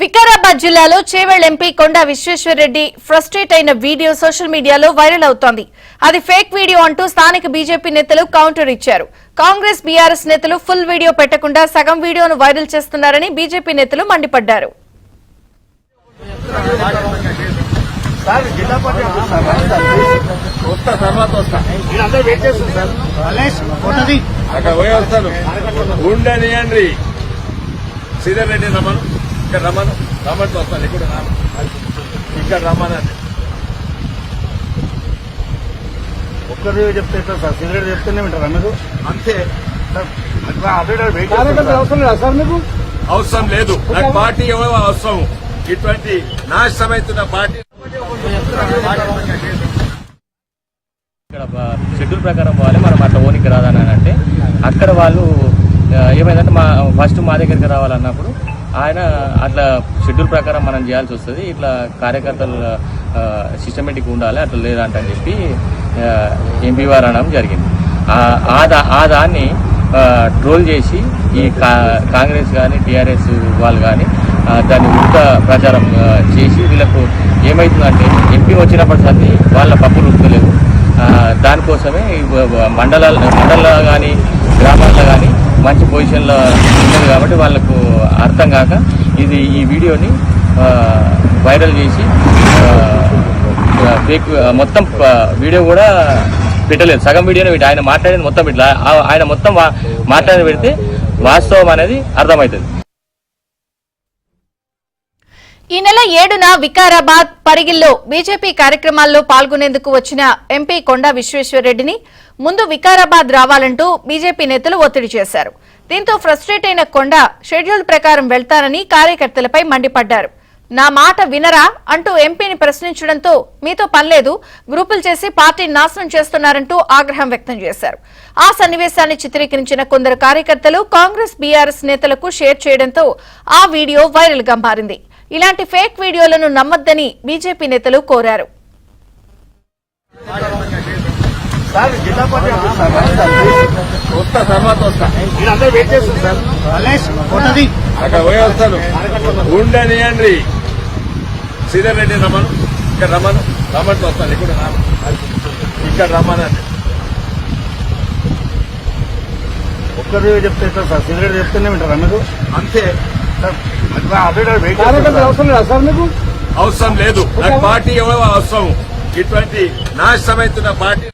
వికారాబాద్ జిల్లాలో చేవెళ్ల ఎంపీ కొండా విశ్వేశ్వరరెడ్డి ఫ్రస్ట్రేట్ అయిన video social మీడియాలో వైరల్ అవుతోంది. అది ఫేక్ వీడియో అంటూ స్థానిక బీజేపీ నేతలు కౌంటర్ ఇచ్చారు. కాంగ్రెస్ బీఆర్ఎస్ నేతలు ఫుల్ వీడియో పెట్టకుండా సగం వీడియోను వైరల్ చేస్తున్నారని బీజేపీ నేతలు మండిపడ్డారు. రమ్మని వస్తాను ఇక్కడ రమ్మనండి. ఒక్కరు చెప్తే సార్ సిగరెట్ చెప్తేనే వింటారా మీరు? అంతే, అవసరం లేదా సార్ మీకు? అవసరం లేదు. నాకు పార్టీ ఎవరో అవసరం. ఇటువంటి నాశనమైతున్న పార్టీ ఇక్కడ షెడ్యూల్ ప్రకారం పోవాలి, మనం అట్లా ఓనికి రాదని అంటే అక్కడ వాళ్ళు ఏమైందంటే ఫస్ట్ మా దగ్గరికి రావాలన్నప్పుడు ఆయన అట్లా షెడ్యూల్ ప్రకారం మనం చేయాల్సి వస్తుంది, ఇట్లా కార్యకర్తలు సిస్టమేటిక్ ఉండాలి, అట్లా లేదంటని చెప్పి ఎంపీ వారు అనడం జరిగింది. ఆ దాన్ని ట్రోల్ చేసి ఈ కాంగ్రెస్ కానీ టీఆర్ఎస్ వాళ్ళు కానీ దాన్ని ఉల్ట ప్రచారం చేసి వీళ్ళకు ఏమవుతుందంటే ఎంపీ వచ్చినప్పటి సంది వాళ్ళ పప్పులు ఉడకలేవు. దానికోసమే మండలాల్లో కానీ గ్రామాల్లో కానీ మంచి పొజిషన్లో ఉన్నది కాబట్టి వాళ్ళకు అర్థం కాక ఈ వీడియోని వైరల్ చేసి ఫేక్ మొత్తం వీడియో కూడా పెట్టలేదు, సగం వీడియోనే పెట్టి ఆయన మాట్లాడేది మొత్తం పెట్టలే. ఆయన మొత్తం మాట్లాడి పెడితే వాస్తవం అనేది అర్థమవుతుంది. ఈ నెల 7న వికారాబాద్ పరిగిల్లో బీజేపీ కార్యక్రమాల్లో పాల్గొనేందుకు వచ్చిన ఎంపీ కొండా విశ్వేశ్వరరెడ్డిని ముందు వికారాబాద్ రావాలంటూ బీజేపీ నేతలు ఒత్తిడి చేశారు. దీంతో ఫ్రస్ట్రేట్ అయిన కొండా షెడ్యూల్ ప్రకారం వెళ్తానని కార్యకర్తలపై మండిపడ్డారు. నా మాట వినరా అంటూ ఎంపీని ప్రశ్నించడంతో మీతో పనిలేదు, గ్రూపులు చేసి పార్టీని నాశనం చేస్తున్నారంటూ ఆగ్రహం వ్యక్తం చేశారు. ఆ సన్నివేశాన్ని చిత్రీకరించిన కొందరు కార్యకర్తలు కాంగ్రెస్ బీఆర్ఎస్ నేతలకు షేర్ చేయడంతో ఆ వీడియో వైరల్ గా మారింది. ఇలాంటి ఫేక్ వీడియోలను నమ్మొద్దని బీజేపీ నేతలు కోరారు. ఉండనియండి. శ్రీధర్ రెడ్డి రమ్మని వస్తాను ఇక్కడ రమ్మనండి. ఒక్కరు చెప్తే సార్ సిగరెట్ చెప్తేనే వింటారా మీరు? అంతే, అవసరం లేదా సార్ మీకు? అవసరం లేదు. నాకు పార్టీ ఎవరో అవసరం. ఇటువంటి నాశనమైతున్న పార్టీ